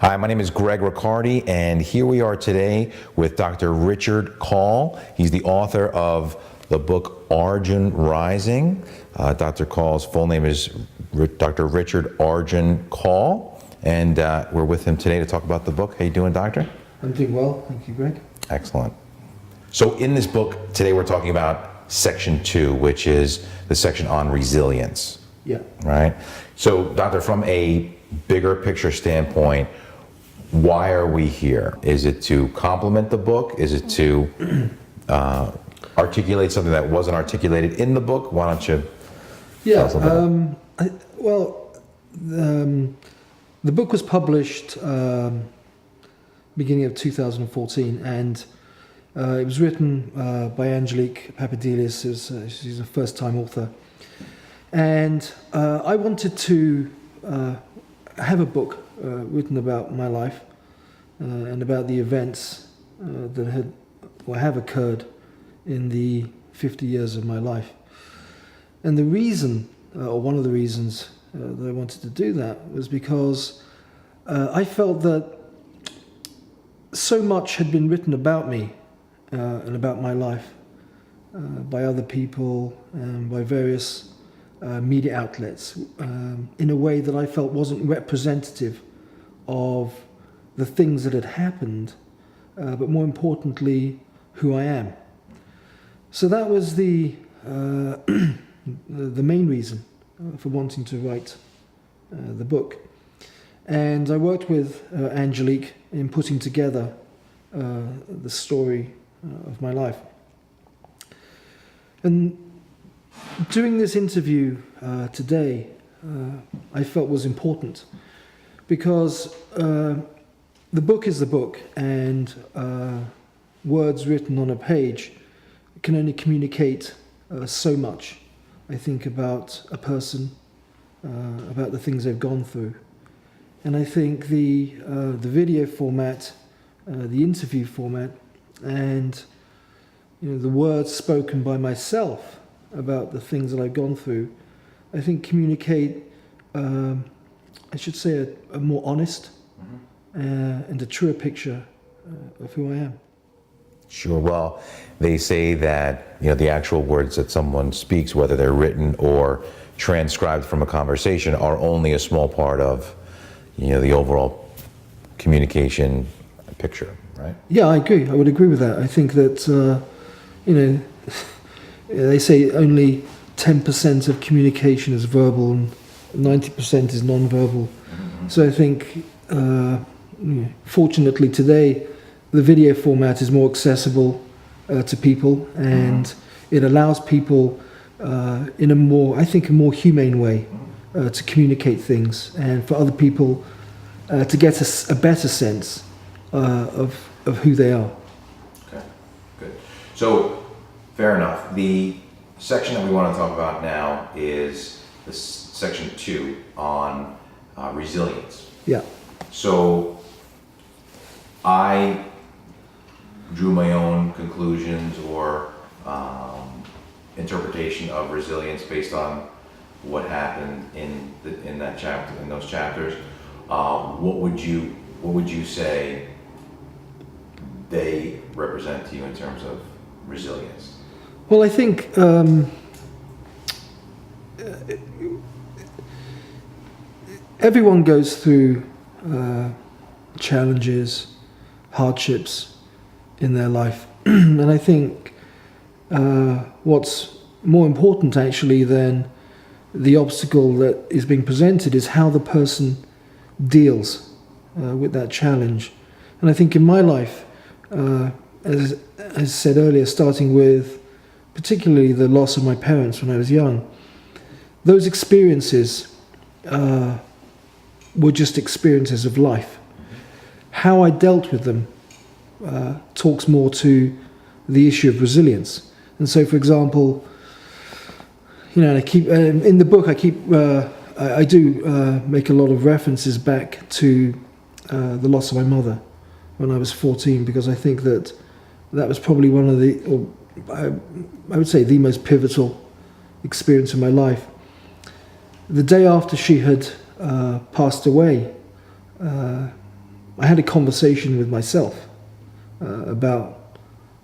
Hi, my name is Greg Riccardi, and here we are today with Dr. Richard Kaul. He's the author of the book Arjun Rising. Dr. Kaul's full name is Dr. Richard Arjun Kaul, and we're with him today to talk about the book. How you doing, Doctor? I'm doing well, thank you, Greg. Excellent. So in this book, today we're talking about section 2, which is the section on resilience. Yeah. Right? So, Doctor, from a bigger picture standpoint, why are we here? Is it to complement the book? Is it to articulate something that wasn't articulated in the book? Why don't you tell us a little bit? The book was published beginning of 2014, and it was written by Angelique Papadelius. She's a first-time author. And I wanted to have a book written about my life and about the events that have occurred in the 50 years of my life. And the reason, or one of the reasons that I wanted to do that, was because I felt that so much had been written about me and about my life by other people and by various media outlets in a way that I felt wasn't representative of the things that had happened, but more importantly, who I am. So that was the main reason for wanting to write the book. And I worked with Angelique in putting together the story of my life. And doing this interview today, I felt was important because the book is the book, and words written on a page can only communicate so much, I think, about a person, about the things they've gone through. And I think the video format, the interview format, and the words spoken by myself about the things that I've gone through, I think communicate, I should say, a more honest and a truer picture of who I am. Sure. Well, they say that the actual words that someone speaks, whether they're written or transcribed from a conversation, are only a small part of the overall communication picture, right? Yeah, I agree. I would agree with that. I think that they say only 10% of communication is verbal and 90% is non-verbal. So I think, fortunately today, the video format is more accessible to people, and it allows people in a more humane way to communicate things, and for other people to get a better sense of who they are. Okay, good. So, fair enough. The section that we want to talk about now is section 2 on resilience. Yeah. So I drew my own conclusions or interpretation of resilience based on what happened in that chapter, in those chapters. What would you say they represent to you in terms of resilience? Well, I think everyone goes through challenges, hardships in their life. And I think what's more important actually than the obstacle that is being presented is how the person deals with that challenge. And I think in my life, as I said earlier, starting with particularly the loss of my parents when I was young, those experiences were just experiences of life. How I dealt with them talks more to the issue of resilience. And so, for example, I keep in the book. I do make a lot of references back to the loss of my mother when I was 14, because I think that was probably one of the, I would say, the most pivotal experience of my life. The day after she had passed away, I had a conversation with myself about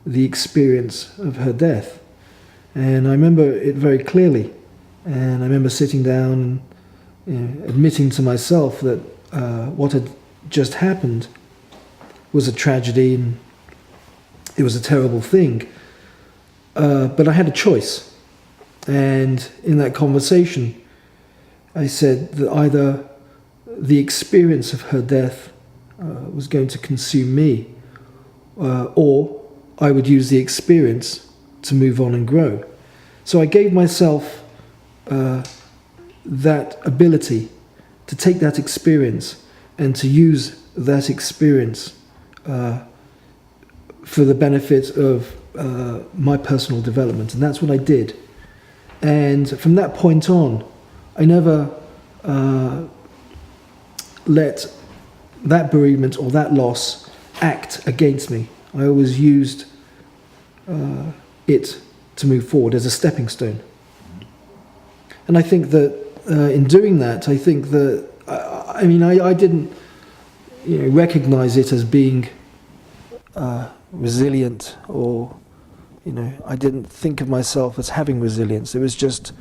the experience of her death. And I remember it very clearly. And I remember sitting down and admitting to myself that what had just happened was a tragedy and it was a terrible thing. But I had a choice. And in that conversation, I said that either the experience of her death was going to consume me, or I would use the experience to move on and grow. So I gave myself that ability to take that experience and to use that experience for the benefit of my personal development. And that's what I did. And from that point on, I never let that bereavement or that loss act against me. I always used it to move forward as a stepping stone. And I think that in doing that, I think that, I didn't recognize it as being resilient, or, I didn't think of myself as having resilience. It was just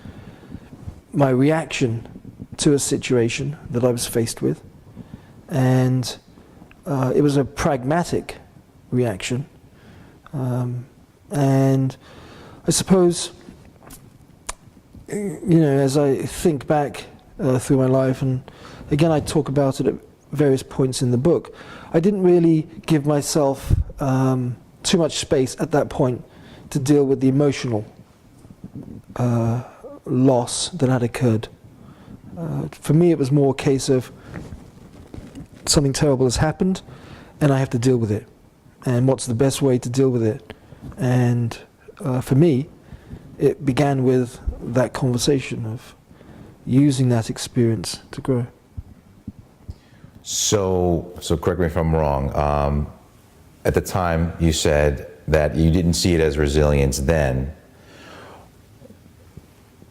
my reaction to a situation that I was faced with. And it was a pragmatic reaction. And I suppose, as I think back through my life, and again I talk about it at various points in the book, I didn't really give myself too much space at that point to deal with the emotional loss that had occurred. For me, it was more a case of something terrible has happened and I have to deal with it. And what's the best way to deal with it? And for me, it began with that conversation of using that experience to grow. So correct me if I'm wrong. At the time, you said that you didn't see it as resilience then.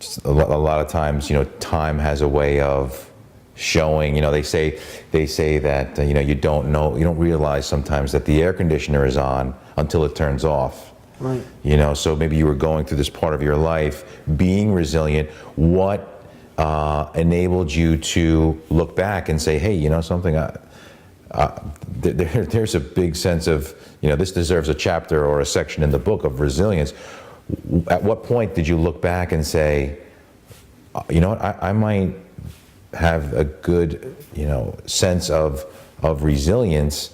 Just a lot of times, time has a way of showing. They say that you don't realize sometimes that the air conditioner is on until it turns off. Right. So maybe you were going through this part of your life, being resilient. What enabled you to look back and say, hey, something? There's a big sense of, this deserves a chapter or a section in the book of resilience. At what point did you look back and say, I might have a good, sense of resilience,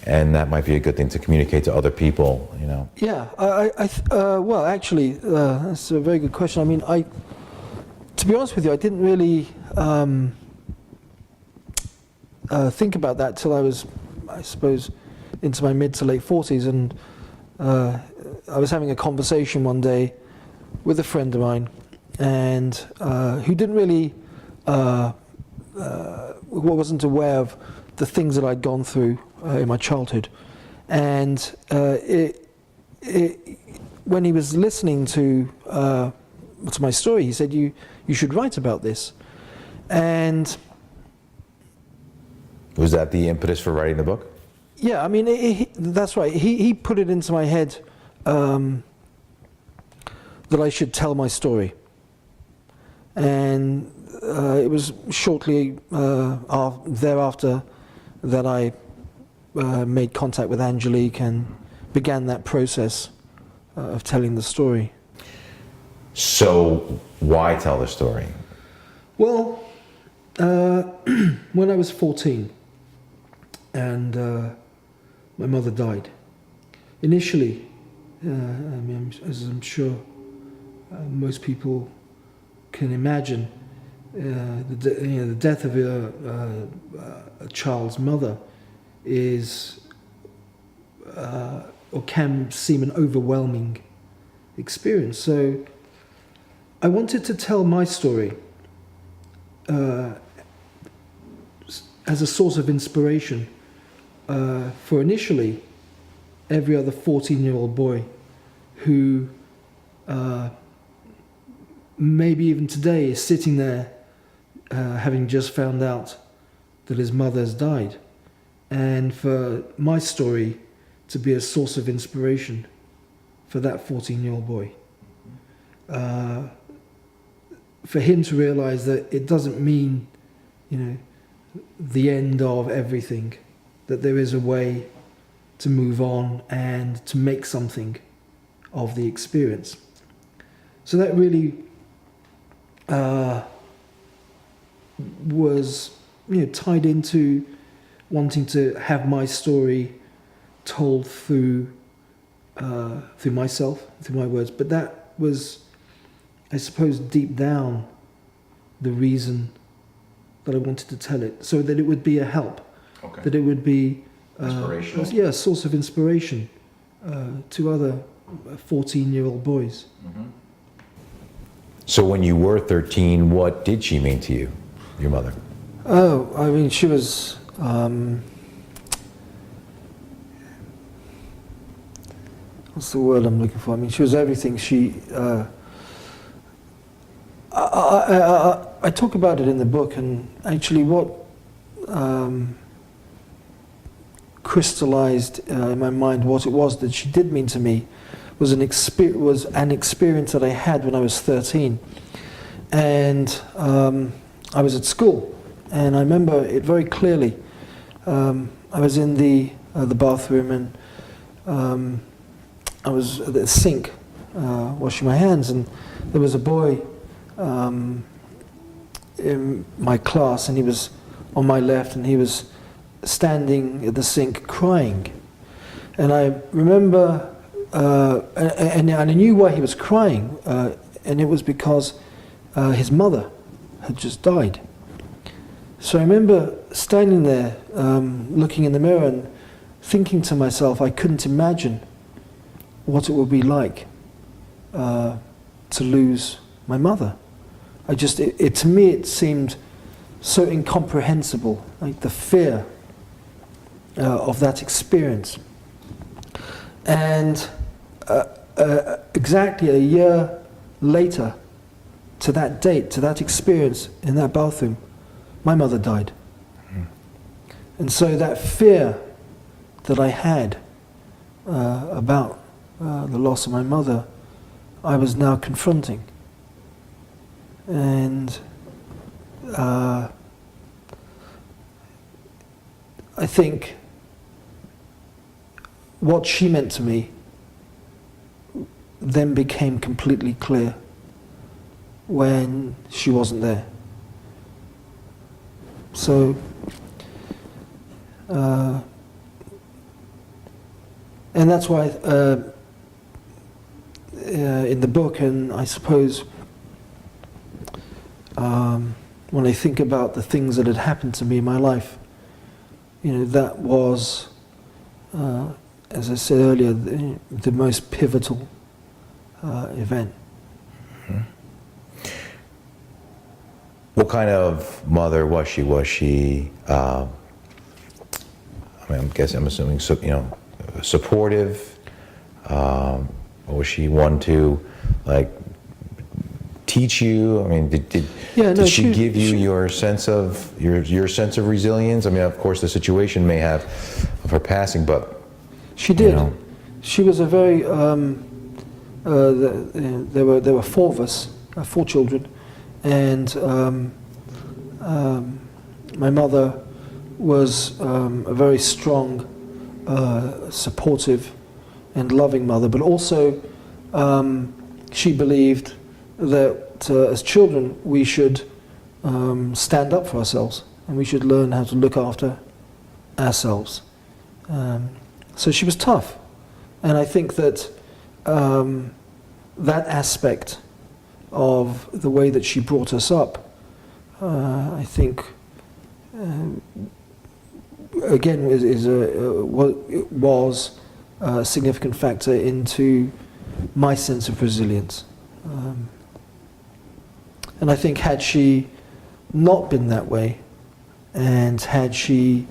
and that might be a good thing to communicate to other people, Yeah, well, actually, that's a very good question. To be honest with you, I didn't really think about that till I was, I suppose, into my mid to late 40s, and I was having a conversation one day with a friend of mine, and who didn't really, wasn't aware of the things that I'd gone through in my childhood. And when he was listening to my story, he said, you should write about this. And was that the impetus for writing the book? Yeah, that's right. He put it into my head that I should tell my story. And it was shortly thereafter that I made contact with Angelique and began that process of telling the story. So why tell the story? Well, when I was 14 and my mother died, initially, as I'm sure most people can imagine, the death of a child's mother is or can seem an overwhelming experience. So I wanted to tell my story as a source of inspiration for initially every other 14-year-old boy who maybe even today is sitting there having just found out that his mother has died, and for my story to be a source of inspiration for that 14-year-old boy. For him to realize that it doesn't mean, the end of everything, that there is a way to move on and to make something of the experience. So that really was tied into wanting to have my story told through myself, through my words. But that was, I suppose, deep down the reason that I wanted to tell it, so that it would be a help, that it would be inspirational. A source of inspiration to other 14-year-old boys. Mm-hmm. So when you were 13, what did she mean to you, your mother? Oh, I mean, she was... what's the word I'm looking for? I mean, she was everything. I talk about it in the book, and actually what crystallized in my mind what it was that she did mean to me was an experience that I had when I was 13. And I was at school, and I remember it very clearly. I was in the bathroom, and I was at the sink washing my hands, and there was a boy in my class, and he was on my left, and he was standing at the sink crying. And I remember, and I knew why he was crying, and it was because his mother had just died. So I remember standing there, looking in the mirror and thinking to myself, I couldn't imagine what it would be like to lose my mother. To me it seemed so incomprehensible, like the fear of that experience. And exactly a year later, to that date, to that experience in that bathroom, my mother died. Mm. And so that fear that I had about the loss of my mother, I was now confronting. And I think what she meant to me then became completely clear when she wasn't there. So and that's why in the book, and I suppose when I think about the things that had happened to me in my life, that was, as I said earlier, the most pivotal event. Mm-hmm. What kind of mother was she? Was she, I'm assuming, supportive? Or was she one to, teach you? I mean, did she give you your sense of resilience? I mean, of course, the situation may have of her passing, but she did. She was a very. There were four of us, 4 children, and my mother was a very strong, supportive, and loving mother. But also, she believed that as children we should stand up for ourselves, and we should learn how to look after ourselves. So she was tough, and I think that that aspect of the way that she brought us up, I think, again, was a significant factor into my sense of resilience. And I think had she not been that way, and had she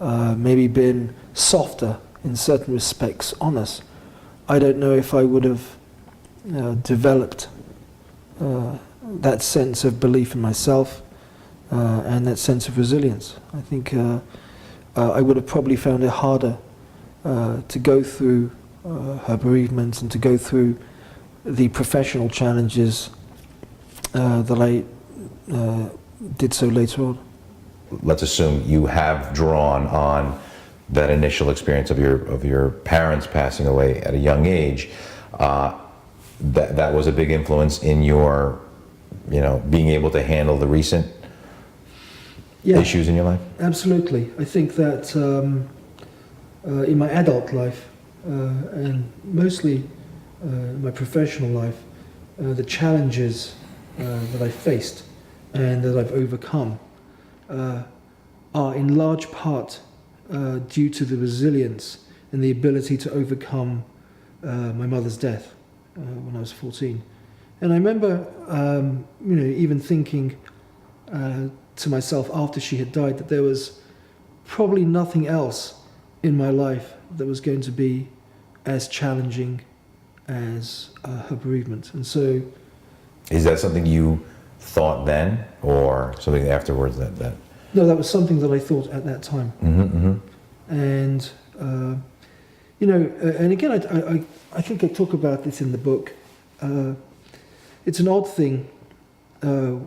maybe been softer in certain respects on us, I don't know if I would have developed that sense of belief in myself and that sense of resilience. I think I would have probably found it harder to go through her bereavement and to go through the professional challenges that I did so later on. Let's assume you have drawn on that initial experience of your parents passing away at a young age. That was a big influence in your, being able to handle the recent issues in your life? Absolutely. I think that in my adult life and mostly my professional life, the challenges that I faced and that I've overcome are in large part due to the resilience and the ability to overcome my mother's death when I was 14. And I remember, even thinking to myself after she had died that there was probably nothing else in my life that was going to be as challenging as her bereavement. And so... Is that something you thought then, or something afterwards that... No, that was something that I thought at that time. Mm-hmm, mm-hmm. And, and again, I think I talk about this in the book. It's an odd thing. It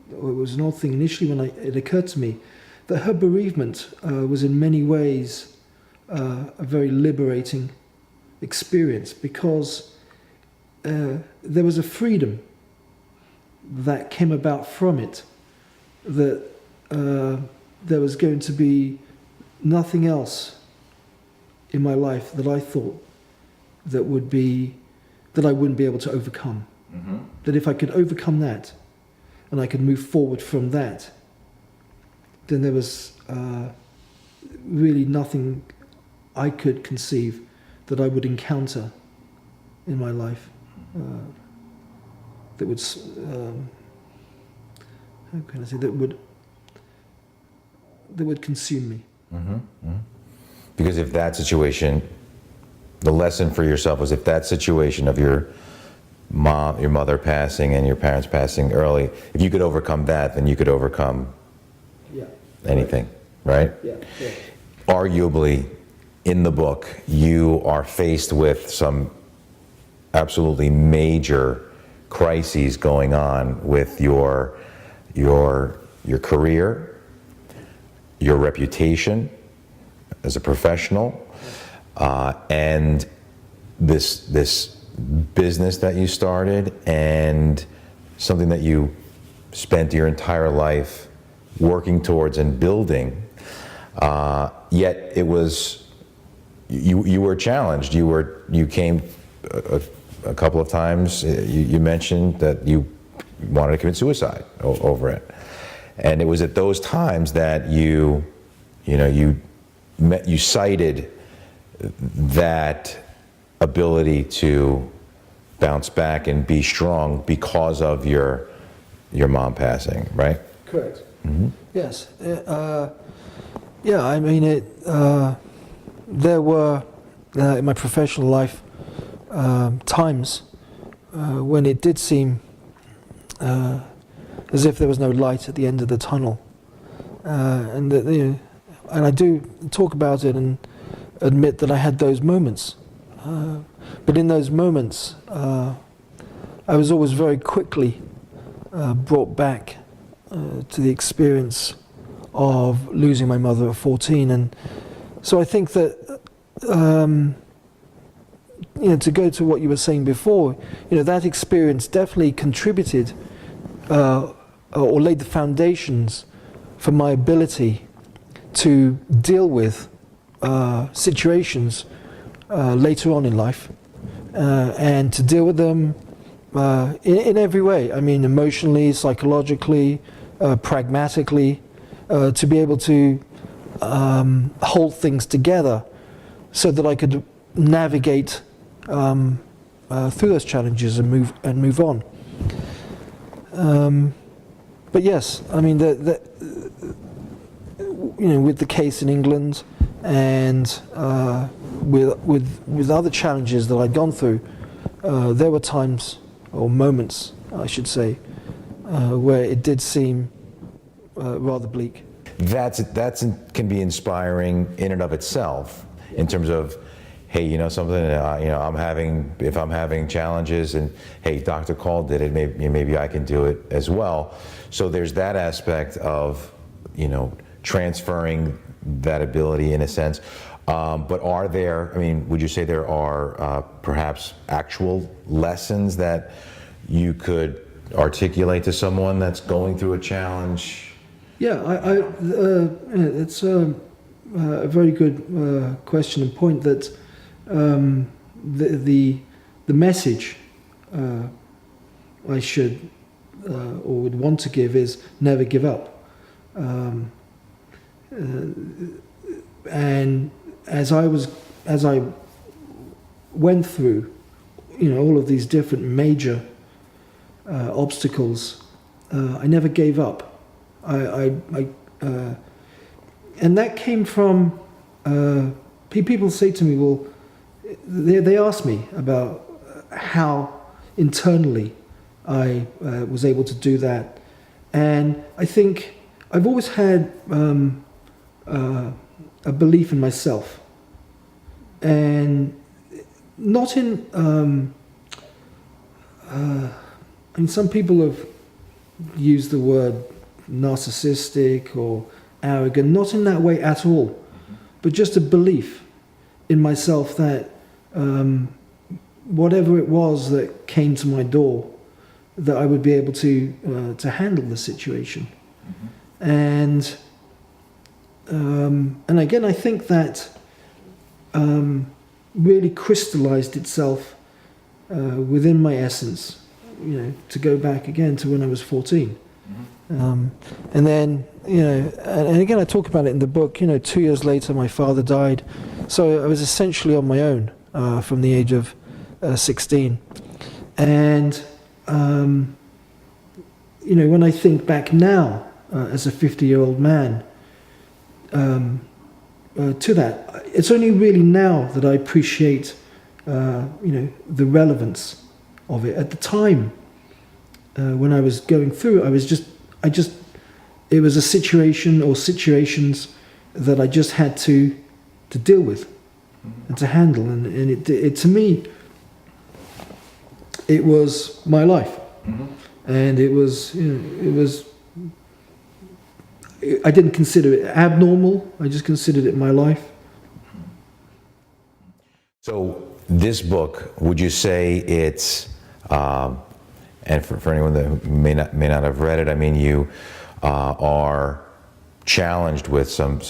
was an odd thing initially when it occurred to me that her bereavement was in many ways a very liberating experience, because there was a freedom that came about from it, that there was going to be nothing else in my life that I thought that I wouldn't be able to overcome. Mm-hmm. That if I could overcome that and I could move forward from that, then there was really nothing I could conceive that I would encounter in my life that would, how can I say, that would consume me. Mm-hmm. Mm-hmm. Because if that situation, the lesson for yourself was, if that situation of your mother passing and your parents passing early, if you could overcome that, then you could overcome anything, right? Yeah. Arguably, in the book, you are faced with some absolutely major crises going on with your career, your reputation as a professional, and this business that you started, and something that you spent your entire life working towards and building. Yet it was, you were challenged. You came a couple of times. You mentioned that you wanted to commit suicide over it, and it was at those times that you cited that ability to bounce back and be strong because of your mom passing, right? Correct. Mm-hmm. Yes. I mean, there were in my professional life times when it did seem as if there was no light at the end of the tunnel, and I do talk about it and admit that I had those moments. But in those moments, I was always very quickly brought back to the experience of losing my mother at 14. And so I think that, to go to what you were saying before, that experience definitely contributed or laid the foundations for my ability to deal with situations later on in life, and to deal with them in every way. I mean, emotionally, psychologically, pragmatically, to be able to hold things together so that I could navigate through those challenges and move on. But yes, I mean, with the case in England and with other challenges that I'd gone through, there were times, or moments, I should say, where it did seem rather bleak. that's can be inspiring in and of itself, in terms of, hey, you know something, if I'm having challenges, and hey, Dr. Kaul did it, maybe I can do it as well. So there's that aspect of, transferring that ability in a sense. But are there, would you say there are perhaps actual lessons that you could articulate to someone that's going through a challenge? Yeah, it's a very good question and point, that the message I should or would want to give is never give up. And as I went through, all of these different major obstacles, I never gave up. And that came from people say to me, well, they ask me about how internally I was able to do that, and I think I've always had a belief in myself, and not in. Some people have used the word narcissistic or arrogant, not in that way at all, but just a belief in myself that whatever it was that came to my door, that I would be able to handle the situation. And again, I think that really crystallized itself within my essence, to go back again to when I was 14. And then, and again, I talk about it in the book, 2 years later, my father died. So I was essentially on my own from the age of 16. And, when I think back now, as a 50-year-old man, to that, it's only really now that I appreciate, the relevance of it. At the time, when I was going through it, it was a situation or situations that I just had to deal with and to handle, and it to me, it was my life, and it was, I didn't consider it abnormal. I just considered it my life. So this book, would you say it's, and for anyone that may not have read it, you are challenged with some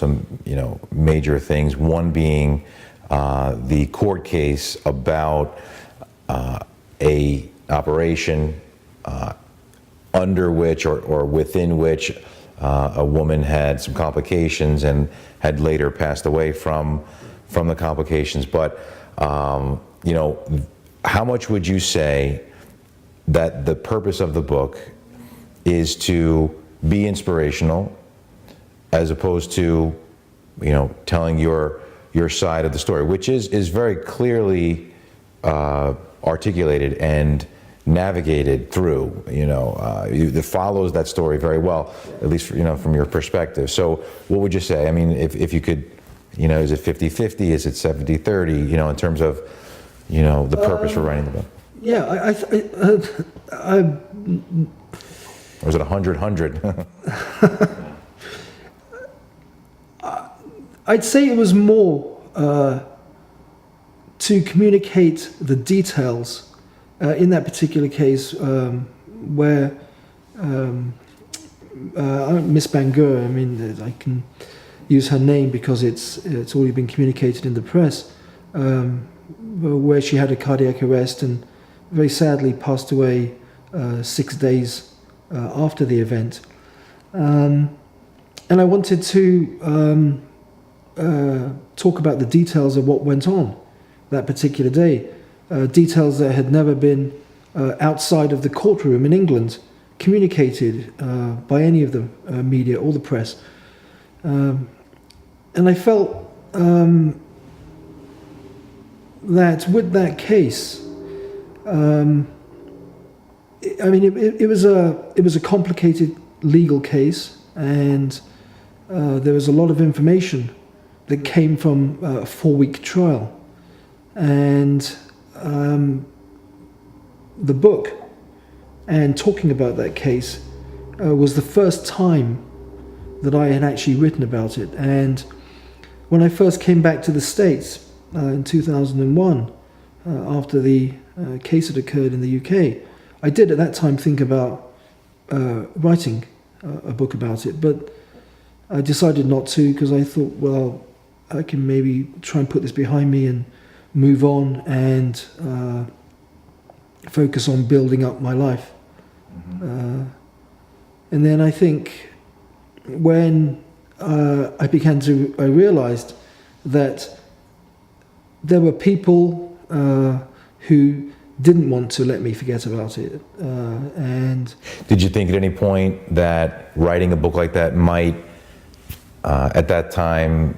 major things. One being the court case about a operation under which or within which a woman had some complications and had later passed away from the complications. But how much would you say that the purpose of the book is to be inspirational, as opposed to, telling your side of the story, which is very clearly articulated and navigated through, it follows that story very well, at least, from your perspective. So what would you say? If you could, is it 50-50? Is it 70-30, in terms of, the purpose for writing the book? Yeah, Or is it 100-100? I'd say it was more to communicate the details in that particular case, where Miss Bangura, I can use her name because it's already been communicated in the press, where she had a cardiac arrest and very sadly passed away 6 days after the event. And I wanted to talk about the details of what went on that particular day, details that had never been outside of the courtroom in England communicated by any of the media or the press. And I felt that with that case, it was a complicated legal case, and there was a lot of information that came from a 4-week trial. And the book and talking about that case was the first time that I had actually written about it. And when I first came back to the States in 2001, after the case had occurred in the UK, I did at that time think about writing a book about it, but I decided not to, because I thought, well, I can maybe try and put this behind me and move on and focus on building up my life. And then I think when I realized that there were people who didn't want to let me forget about it. And did you think at any point that writing a book like that might, at that time,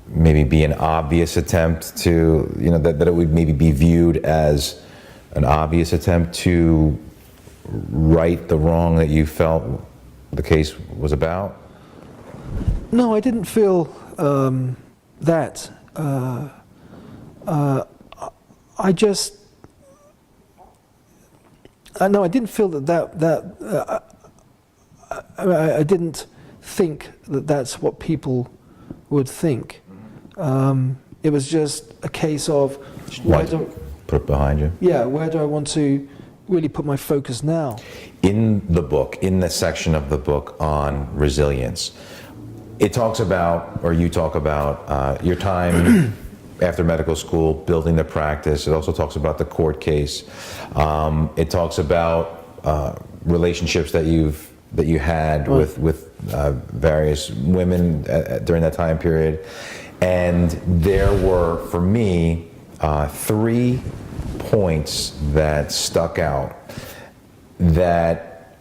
maybe be an obvious attempt to, that it would maybe be viewed as an obvious attempt to right the wrong that you felt the case was about? No, I didn't feel that. I just... no, I didn't feel I didn't think that that's what people would think. It was just a case of... Put it behind you? Yeah, where do I want to really put my focus now? In the book, in the section of the book on resilience, it talks about, or you talk about, your time after medical school, building the practice. It also talks about the court case. It talks about relationships that you had with various women during that time period. And there were, for me, 3 points that stuck out that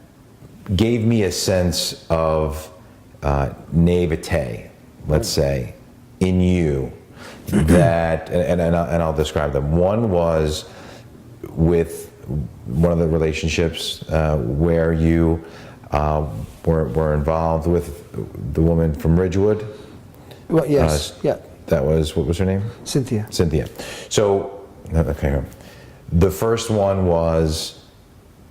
gave me a sense of naivete, let's say, in you, that, and I'll describe them. One was with one of the relationships where you were involved with the woman from Ridgewood. Well, yes, yeah. That was, what was her name? Cynthia. Cynthia. So, okay. The first one was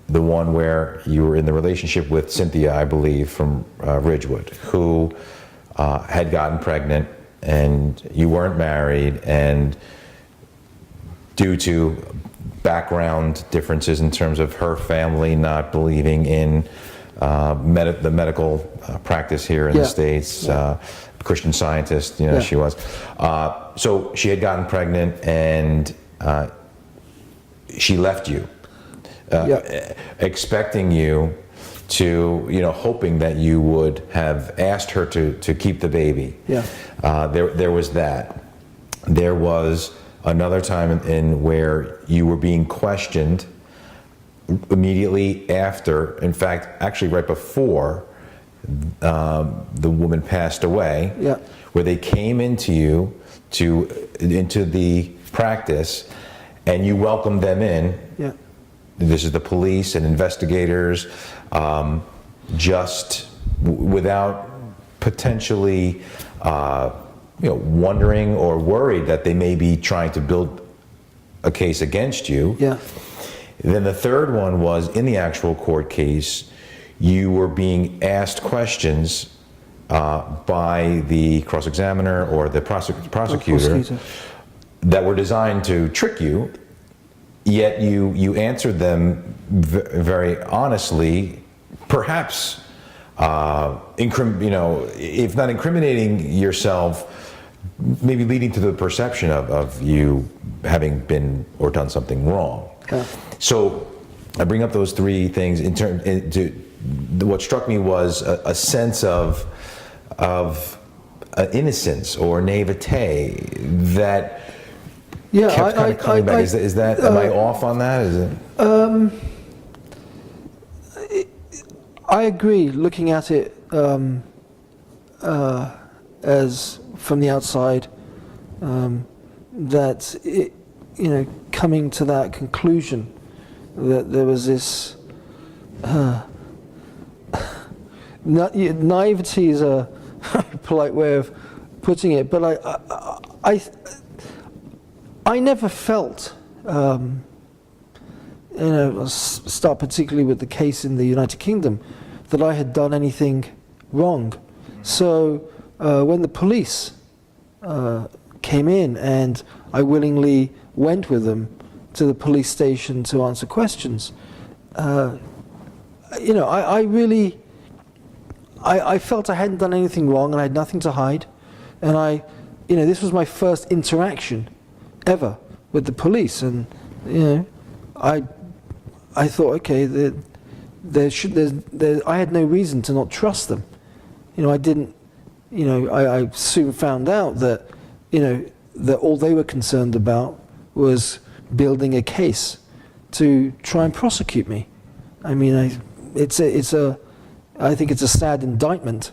the one where you were in the relationship with Cynthia, I believe, from Ridgewood, who had gotten pregnant, and you weren't married, and due to background differences in terms of her family not believing in the medical practice here in the States, Christian Scientist, she was. So she had gotten pregnant, and she left you, expecting you to, hoping that you would have asked her to keep the baby. Yeah. There was that. There was another time in where you were being questioned immediately after, in fact, actually right before the woman passed away, where they came into you into the practice, and you welcomed them in. Yeah. This is the police and investigators, just without potentially, wondering or worried that they may be trying to build a case against you. Yeah. Then the third one was in the actual court case. You were being asked questions by the cross-examiner or the prosecutor that were designed to trick you, yet you answered them very honestly, perhaps, if not incriminating yourself, maybe leading to the perception of you having been or done something wrong. Okay. So I bring up those 3 things what struck me was a sense of innocence or naivete that kept kind of coming back. Is that am I off on that? Is it? I agree. Looking at it as from the outside, that it, coming to that conclusion that there was this. Naivety is a polite way of putting it, but I never felt, I'll start particularly with the case in the United Kingdom, that I had done anything wrong. So when the police came in and I willingly went with them to the police station to answer questions, I felt I hadn't done anything wrong and I had nothing to hide. And this was my first interaction ever with the police. And, I thought, okay, I had no reason to not trust them. I soon found out that, that all they were concerned about was building a case to try and prosecute me. I mean, I think it's a sad indictment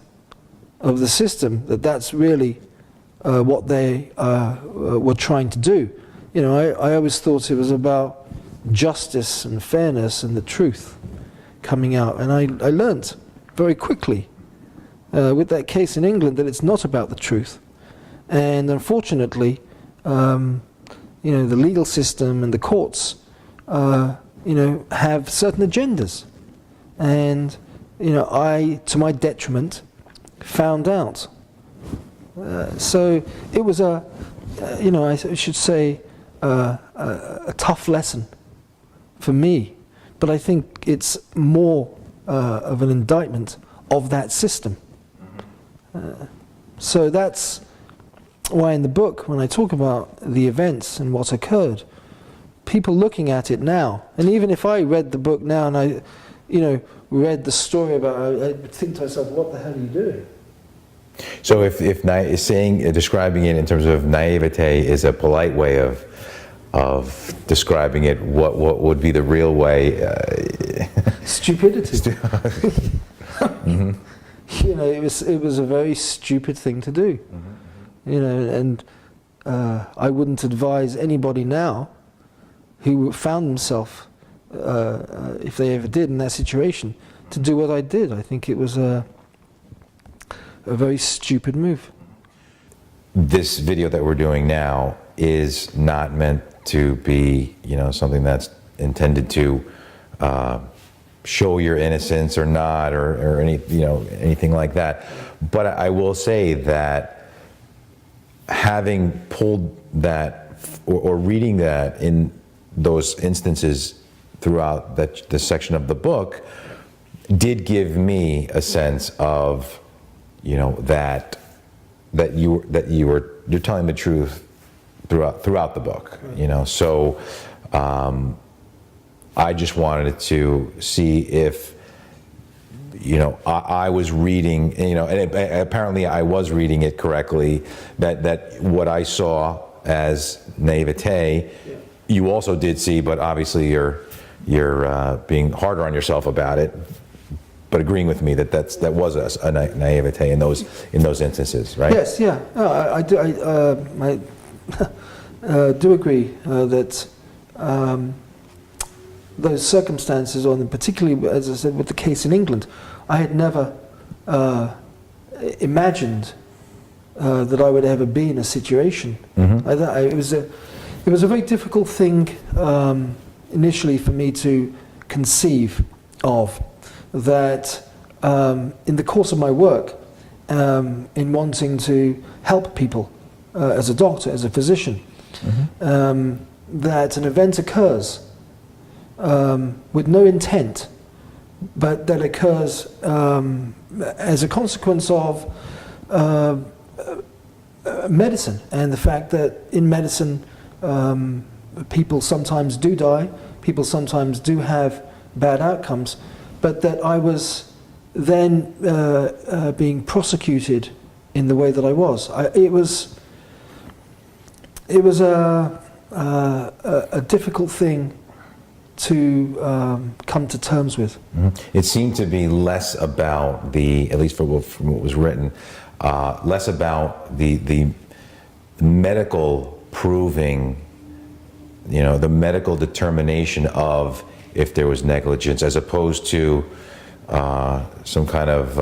of the system that's really what they were trying to do. I always thought it was about justice and fairness and the truth coming out, and I learnt very quickly with that case in England that it's not about the truth. And unfortunately, the legal system and the courts, have certain agendas. And, I, to my detriment, found out. So it was I should say, a tough lesson for me. But I think it's more of an indictment of that system. So that's why in the book, when I talk about the events and what occurred, people looking at it now, and even if I read the book now and I, read the story about it, I would think to myself, what the hell are you doing? So if describing it in terms of naivete is a polite way of describing it, what would be the real way? Stupidity. Mm-hmm. It was a very stupid thing to do. Mm-hmm. And I wouldn't advise anybody now who found themselves, if they ever did in that situation, to do what I did. I think it was a very stupid move. This video that we're doing now is not meant to be, something that's intended to show your innocence or not, or anything like that. But I will say that having pulled that or reading that in those instances throughout the section of the book did give me a sense of, that you're telling the truth throughout the book, So I just wanted to see if, I was reading, and apparently I was reading it correctly, that what I saw as naivete, you also did see, but obviously you're being harder on yourself about it, but agreeing with me that was a naivete in those instances, right? Yes, yeah, I do. I do agree that those circumstances, particularly as I said with the case in England, I had never imagined that I would ever be in a situation. Mm-hmm. It was a very difficult thing initially for me to conceive of, that in the course of my work, in wanting to help people as a doctor, as a physician, mm-hmm. That an event occurs with no intent, but that occurs as a consequence of medicine, and the fact that in medicine people sometimes do die, people sometimes do have bad outcomes, but that I was then being prosecuted in the way that I was. It was a difficult thing to come to terms with. Mm-hmm. It seemed to be less about at least from what was written, less about the medical proving, the medical determination of if there was negligence, as opposed to some kind of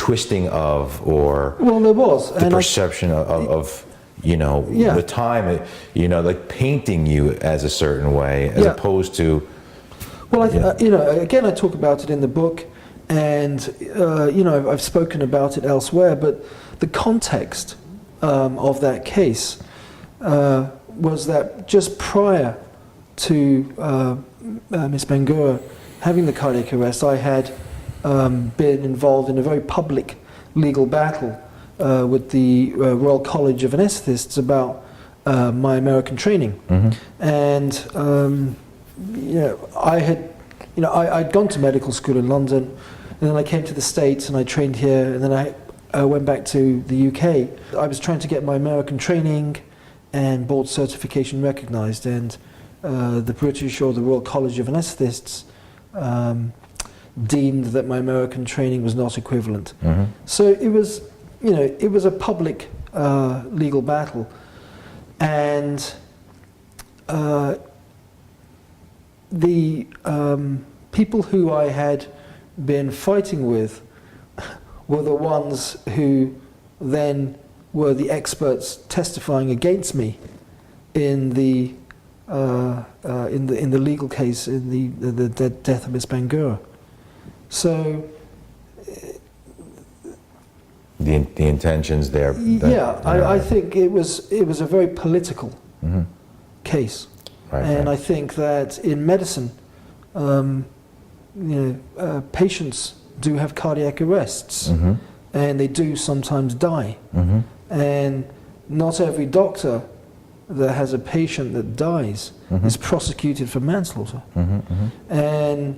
twisting of, or Well, there was. the And perception of you know, Yeah. the time, you know, like painting you as a certain way, as Yeah. opposed to, Well, Yeah. you know, again, I talk about it in the book, and you know, I've spoken about it elsewhere. But the context of that case was that just prior to Miss Bangura having the cardiac arrest, I had been involved in a very public legal battle with the Royal College of Anaesthetists about my American training, and you know, I'd gone to medical school in London, and then I came to the States and I trained here, and then I went back to the UK. I was trying to get my American training and board certification recognised, and the British, or the Royal College of Anaesthetists, deemed that my American training was not equivalent. So it was, you know, it was a public legal battle, and the people who I had been fighting with were the ones who then were the experts testifying against me in the legal case, in the death of Miss Bangura. So the intentions there. I think it was a very political case. Right, And right. I think that in medicine, patients do have cardiac arrests, and they do sometimes die. And not every doctor that has a patient that dies is prosecuted for manslaughter. And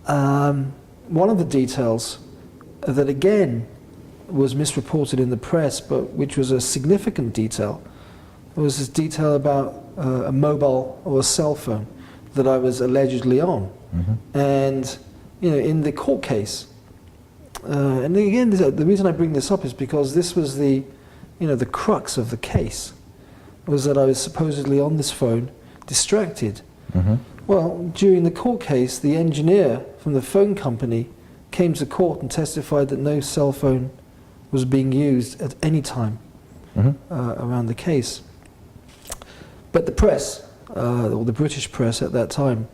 one of the details that again was misreported in the press, but which was a significant detail, was this detail about a mobile or a cell phone that I was allegedly on. And you know, in the court case, and again, the reason I bring this up is because this was the crux of the case, was that I was supposedly on this phone, distracted. Well, during the court case, the engineer from the phone company came to court and testified that no cell phone was being used at any time around the case. But the press, or the British press at that time,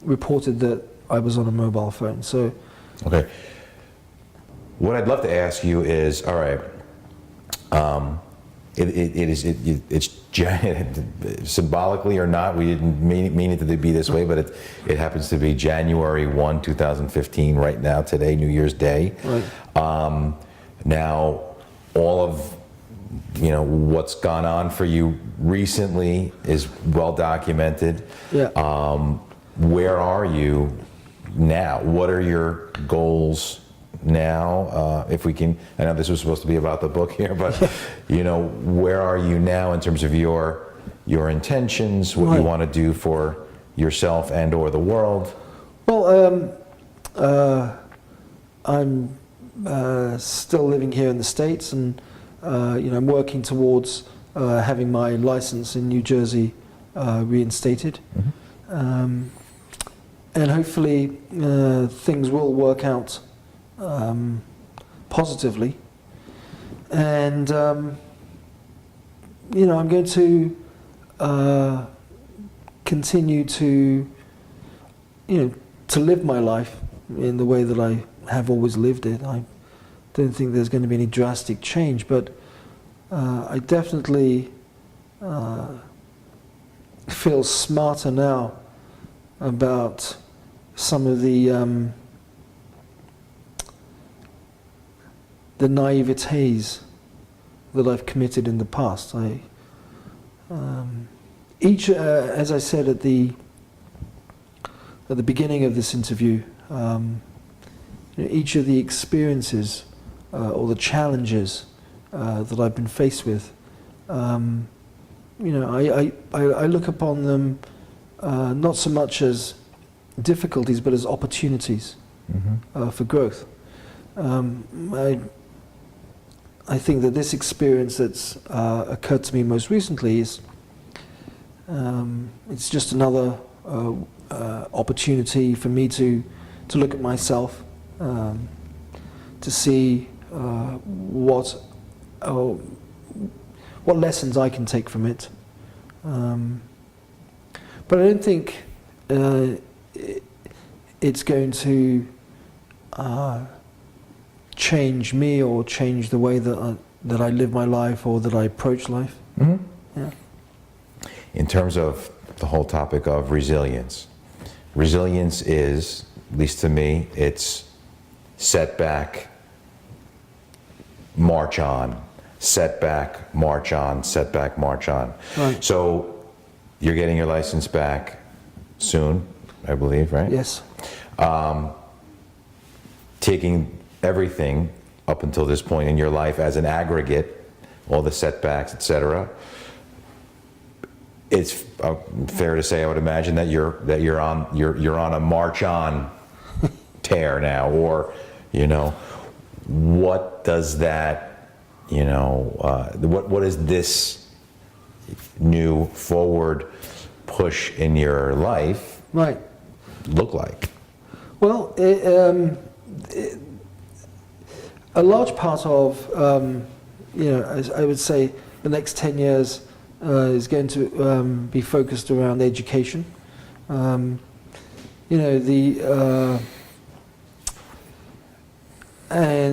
reported that I was on a mobile phone. So, Okay. What I'd love to ask you is, all right, it's symbolically or not, we didn't mean it to be this way, but it happens to be January 1, 2015 right now, today, New Year's Day. right. Now, all of what's gone on for you recently is well documented. Yeah. Where are you now? What are your goals now? If we can, I know this was supposed to be about the book here, but where are you now in terms of your intentions, what you want to do for yourself and or the world? Well, I'm still living here in the States, and I'm working towards having my license in New Jersey reinstated. And hopefully things will work out positively. And I'm going to continue to live my life in the way that I have always lived it. I don't think there's going to be any drastic change, but I definitely feel smarter now about some of the naivetés that I've committed in the past. As I said at the beginning of this interview, each of the experiences or the challenges that I've been faced with, I look upon them not so much as difficulties, but as opportunities for growth. I think that this experience that's occurred to me most recently is it's just another opportunity for me to look at myself, to to see what lessons I can take from it. But I don't think it's going to change me or change the way that I live my life or that I approach life. Mm-hmm. Yeah. In terms of the whole topic of resilience, resilience is, at least to me, it's setback, march on, setback, march on, setback, march on. Right. So you're getting your license back soon, I believe, right? Yes. Taking everything up until this point in your life as an aggregate, all the setbacks, etc. It's fair to say, I would imagine, that you're on a march on tear now, or what does that what is this new forward push in your life Right. look like? Well, a large part of, as I would say, the next 10 years is going to be focused around education. And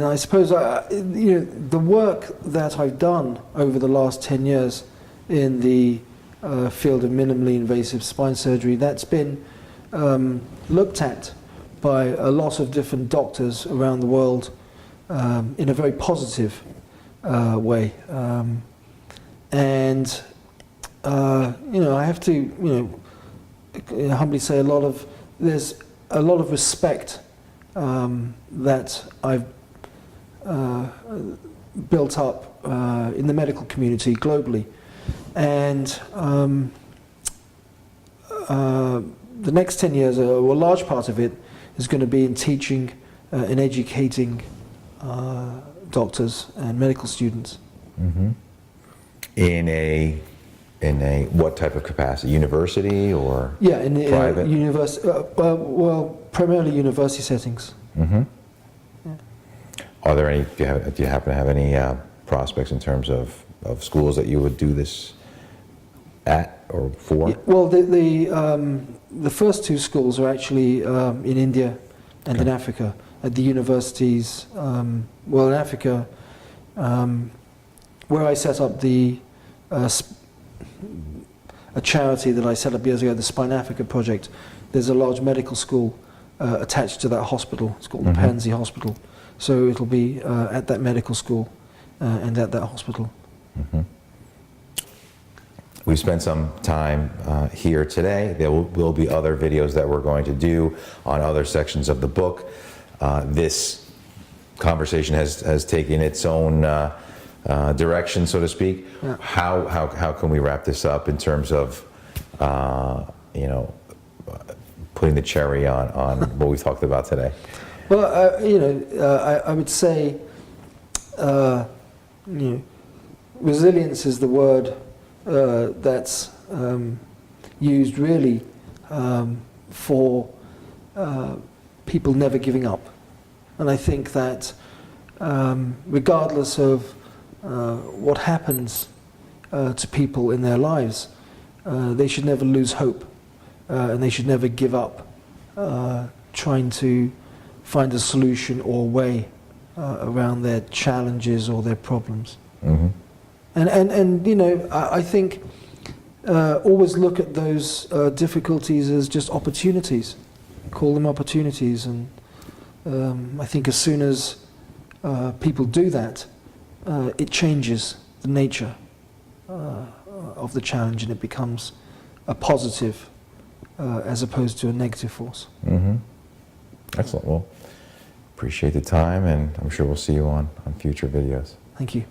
I suppose, the work that I've done over the last 10 years in the field of minimally invasive spine surgery, that's been looked at by a lot of different doctors around the world in a very positive way. And I have to, humbly say there's a lot of respect that I've built up in the medical community globally. And the next 10 years, a large part of it is going to be in teaching and educating doctors and medical students. Mm-hmm. In a what type of capacity? University or in private? University. Well, primarily university settings. Mm-hmm. Yeah. Are there any? Do you happen to have any prospects in terms of schools that you would do this at or for? Yeah, well, the first two schools are actually in India and in Africa at the universities. In Africa, where I set up a charity that I set up years ago, the Spine Africa Project. There's a large medical school attached to that hospital. It's called the Pansy Hospital. So it'll be at that medical school and at that hospital. Mm-hmm. We've spent some time here today. There will be other videos that we're going to do on other sections of the book. This conversation has taken its own direction, so to speak. Yeah. How can we wrap this up in terms of putting the cherry on what we've talked about today? Well, I would say, resilience is the word that's used really for people never giving up. And I think that regardless of what happens to people in their lives, they should never lose hope, and they should never give up trying to find a solution or way around their challenges or their problems. Mm-hmm. And I think always look at those difficulties as just opportunities. Call them opportunities, and I think as soon as people do that, it changes the nature of the challenge, and it becomes a positive as opposed to a negative force. Mm-hmm. Excellent. Well, appreciate the time, and I'm sure we'll see you on future videos. Thank you.